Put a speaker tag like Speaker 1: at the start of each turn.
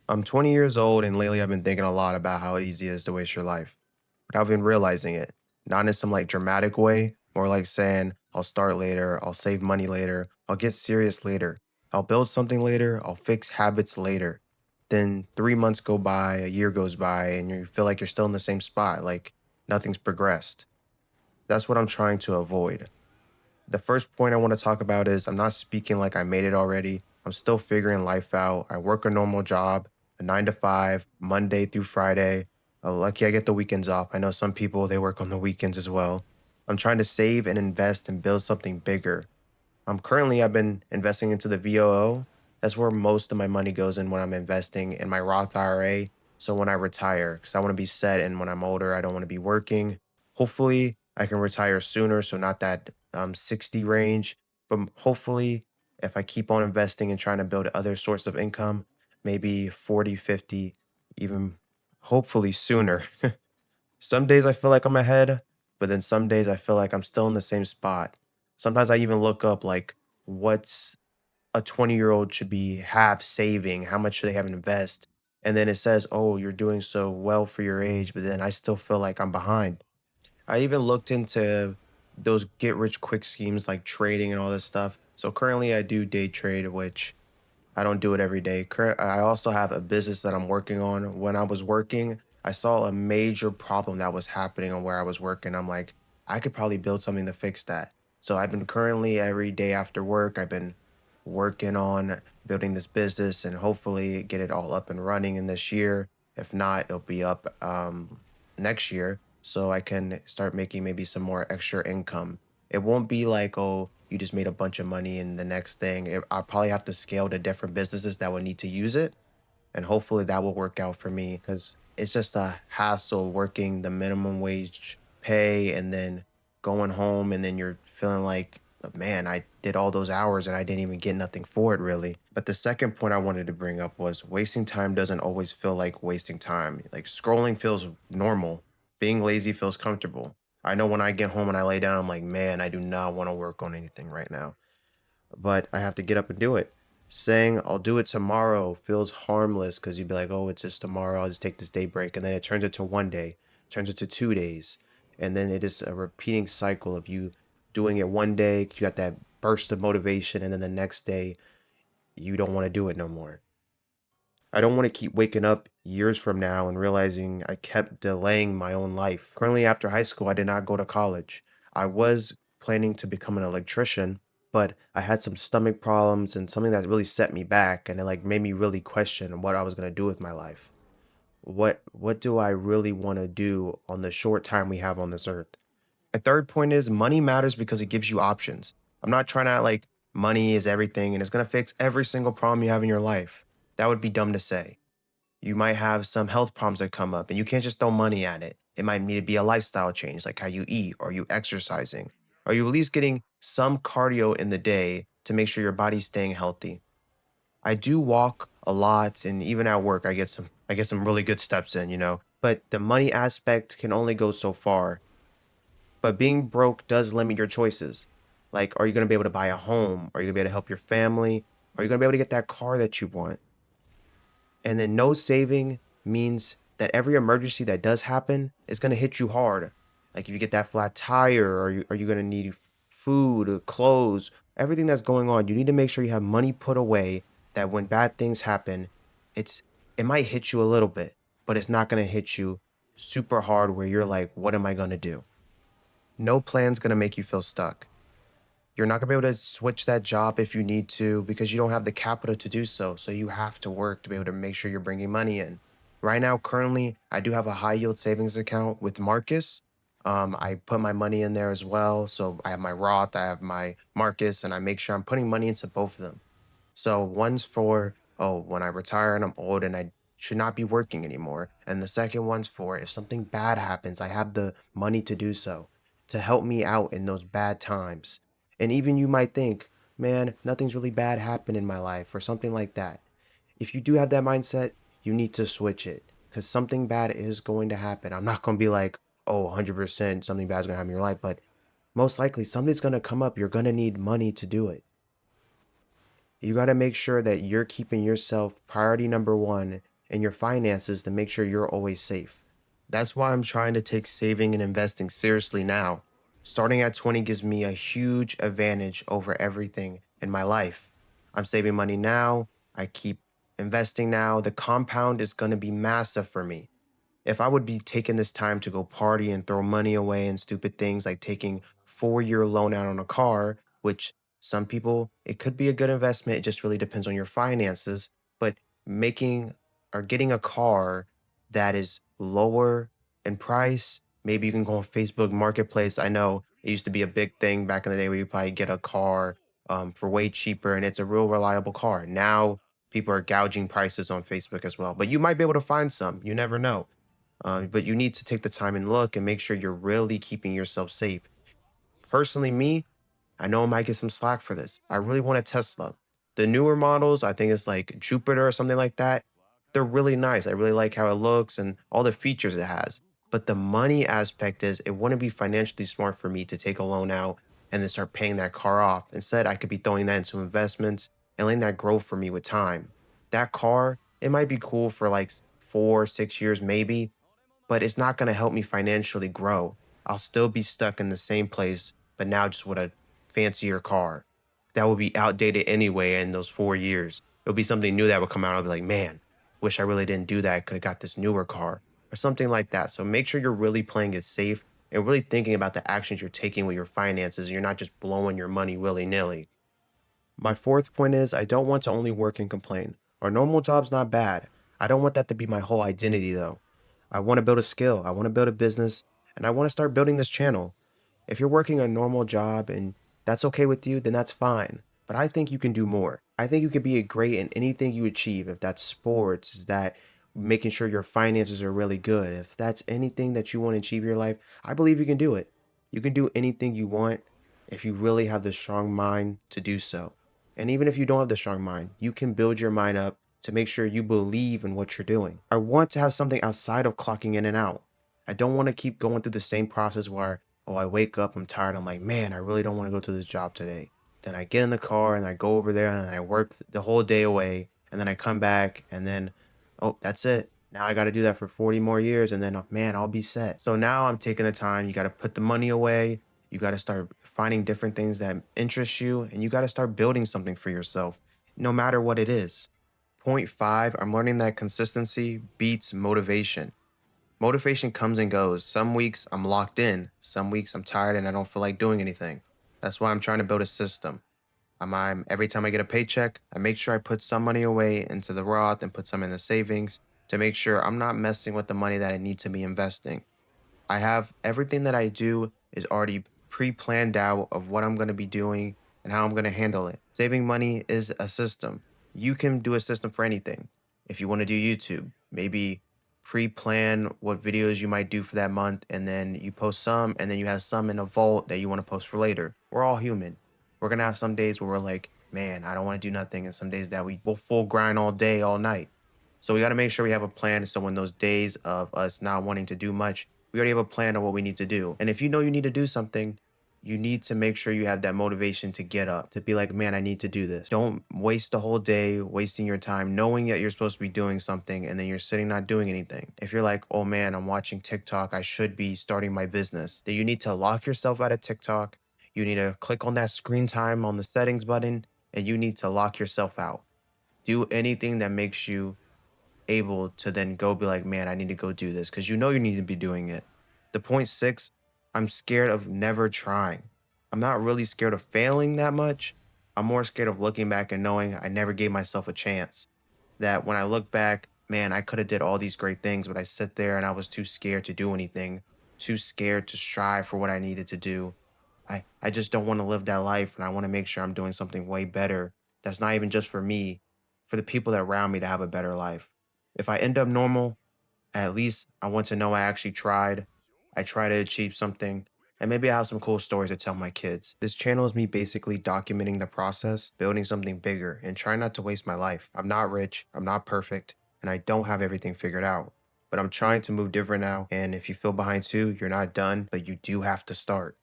Speaker 1: I'm 20 years old, and lately I've been thinking a lot about how easy it is to waste your life. But I've been realizing it, not in some like dramatic way, more like saying, I'll start later, I'll save money later, I'll get serious later, I'll build something later, I'll fix habits later. Then 3 months go by, a year goes by, and you feel like you're still in the same spot, like nothing's progressed. That's what I'm trying to avoid. The first point I want to talk about is I'm not speaking like I made it already. I'm still figuring life out. I work a normal job, a 9 to 5, Monday through Friday. Lucky I get the weekends off. I know some people they work on the weekends as well. I'm trying to save and invest and build something bigger. I've been investing into the VOO. That's where most of my money goes in when I'm investing in my Roth IRA. So when I retire, because I want to be set and when I'm older, I don't want to be working. Hopefully, I can retire sooner. So not that 60 range, but hopefully, if I keep on investing and trying to build other source of income, maybe 40, 50, even hopefully sooner. Some days I feel like I'm ahead, but then some days I feel like I'm still in the same spot. Sometimes I even look up like what's a 20-year-old should be have saving, how much should they have invest? And then it says, "Oh, you're doing so well for your age," but then I still feel like I'm behind. I even looked into those get rich quick schemes like trading and all this stuff. So currently I do day trade, which I don't do it every day. I also have a business that I'm working on. When I was working, I saw a major problem that was happening on where I was working. I'm like, I could probably build something to fix that. So I've been currently every day after work, I've been working on building this business and hopefully get it all up and running in this year. If not, it'll be up next year so I can start making maybe some more extra income. It won't be like, oh, you just made a bunch of money and the next thing. I'll probably have to scale to different businesses that would need to use it. And hopefully that will work out for me because it's just a hassle working the minimum wage pay and then going home and then you're feeling like, man, I did all those hours and I didn't even get nothing for it really. But the second point I wanted to bring up was wasting time doesn't always feel like wasting time. Like scrolling feels normal, being lazy feels comfortable. I know when I get home and I lay down, I'm like, man, I do not want to work on anything right now, but I have to get up and do it. Saying I'll do it tomorrow feels harmless because you'd be like, oh, it's just tomorrow. I'll just take this day break. And then it turns into one day, turns into 2 days. And then it is a repeating cycle of you doing it one day, you got that burst of motivation. And then the next day, you don't want to do it no more. I don't want to keep waking up years from now and realizing I kept delaying my own life. Currently, after high school, I did not go to college. I was planning to become an electrician, but I had some stomach problems and something that really set me back and it like made me really question what I was going to do with my life. What do I really want to do on the short time we have on this earth? A third point is money matters because it gives you options. I'm not trying to act like money is everything and it's going to fix every single problem you have in your life. That would be dumb to say. You might have some health problems that come up and you can't just throw money at it. It might need to be a lifestyle change, like how you eat. Are you exercising? Are you at least getting some cardio in the day to make sure your body's staying healthy? I do walk a lot and even at work I get some really good steps in, But the money aspect can only go so far. But being broke does limit your choices. Like, are you going to be able to buy a home? Are you going to be able to help your family? Are you going to be able to get that car that you want? And then no saving means that every emergency that does happen is going to hit you hard. Like if you get that flat tire, are you going to need food, or clothes, everything that's going on. You need to make sure you have money put away that when bad things happen, it's it might hit you a little bit, but it's not going to hit you super hard where you're like, what am I going to do? No plan's going to make you feel stuck. You're not gonna be able to switch that job if you need to because you don't have the capital to do so. So you have to work to be able to make sure you're bringing money in. Right now, currently, I do have a high yield savings account with Marcus. I put my money in there as well. So I have my Roth, I have my Marcus, and I make sure I'm putting money into both of them. So one's for, oh, when I retire and I'm old and I should not be working anymore. And the second one's for if something bad happens, I have the money to do so, to help me out in those bad times. And even you might think, man, nothing's really bad happened in my life or something like that. If you do have that mindset, you need to switch it because something bad is going to happen. I'm not going to be like, oh, 100% something bad is going to happen in your life, but most likely something's going to come up. You're going to need money to do it. You got to make sure that you're keeping yourself priority number one in your finances to make sure you're always safe. That's why I'm trying to take saving and investing seriously now. Starting at 20 gives me a huge advantage over everything in my life. I'm saving money now. I keep investing now. The compound is going to be massive for me. If I would be taking this time to go party and throw money away and stupid things like taking 4-year loan out on a car, which some people it could be a good investment, it just really depends on your finances, but making or getting a car that is lower in price, maybe you can go on Facebook Marketplace. I know it used to be a big thing back in the day where you probably get a car for way cheaper and it's a real reliable car. Now people are gouging prices on Facebook as well, but you might be able to find some. You never know, but you need to take the time and look and make sure you're really keeping yourself safe. Personally, me, I know I might get some slack for this. I really want a Tesla. The newer models, I think it's like Jupiter or something like that. They're really nice. I really like how it looks and all the features it has. But the money aspect is it wouldn't be financially smart for me to take a loan out and then start paying that car off. Instead, I could be throwing that into investments and letting that grow for me with time. That car, it might be cool for like 4, 6 years, maybe, but it's not going to help me financially grow. I'll still be stuck in the same place, but now just with a fancier car. That will be outdated anyway in those 4 years. It'll be something new that will come out. I'll be like, man, wish I really didn't do that. I could have got this newer car or something like that. So make sure you're really playing it safe and really thinking about the actions you're taking with your finances. And you're not just blowing your money willy nilly. My fourth point is I don't want to only work and complain. Our normal job's not bad. I don't want that to be my whole identity though. I want to build a skill, I want to build a business, and I want to start building this channel. If you're working a normal job and that's okay with you, then that's fine. But I think you can do more. I think you can be a great in anything you achieve. If that's sports, is that making sure your finances are really good. If that's anything that you want to achieve in your life, I believe you can do it. You can do anything you want if you really have the strong mind to do so. And even if you don't have the strong mind, you can build your mind up to make sure you believe in what you're doing. I want to have something outside of clocking in and out. I don't want to keep going through the same process where, oh, I wake up, I'm tired, I'm like, man, I really don't want to go to this job today. Then I get in the car and I go over there and I work the whole day away. And then I come back and then, oh, that's it. Now I got to do that for 40 more years and then, man, I'll be set. So now I'm taking the time. You got to put the money away. You got to start finding different things that interest you and you got to start building something for yourself, no matter what it is. Point five, I'm learning that consistency beats motivation. Motivation comes and goes. Some weeks I'm locked in. Some weeks I'm tired and I don't feel like doing anything. That's why I'm trying to build a system. Every time I get a paycheck, I make sure I put some money away into the Roth and put some in the savings to make sure I'm not messing with the money that I need to be investing. I have everything that I do is already pre-planned out of what I'm going to be doing and how I'm going to handle it. Saving money is a system. You can do a system for anything. If you want to do YouTube, maybe pre-plan what videos you might do for that month and then you post some and then you have some in a vault that you want to post for later. We're all human. We're going to have some days where we're like, man, I don't want to do nothing, and some days that we will full grind all day, all night. So we got to make sure we have a plan. So when those days of us not wanting to do much, we already have a plan of what we need to do. And if you know you need to do something, you need to make sure you have that motivation to get up, to be like, man, I need to do this. Don't waste the whole day wasting your time knowing that you're supposed to be doing something and then you're sitting not doing anything. If you're like, oh man, I'm watching TikTok, I should be starting my business, then you need to lock yourself out of TikTok. You need to click on that screen time on the settings button and you need to lock yourself out. Do anything that makes you able to then go be like, man, I need to go do this because you know you need to be doing it. The point six, I'm scared of never trying. I'm not really scared of failing that much. I'm more scared of looking back and knowing I never gave myself a chance. That when I look back, man, I could have did all these great things, but I sit there and I was too scared to do anything, too scared to strive for what I needed to do. I just don't want to live that life and I want to make sure I'm doing something way better. That's not even just for me, for the people that around me to have a better life. If I end up normal, at least I want to know I actually tried. I try to achieve something. And maybe I have some cool stories to tell my kids. This channel is me basically documenting the process, building something bigger, and trying not to waste my life. I'm not rich, I'm not perfect, and I don't have everything figured out. But I'm trying to move different now. And if you feel behind too, you're not done, but you do have to start.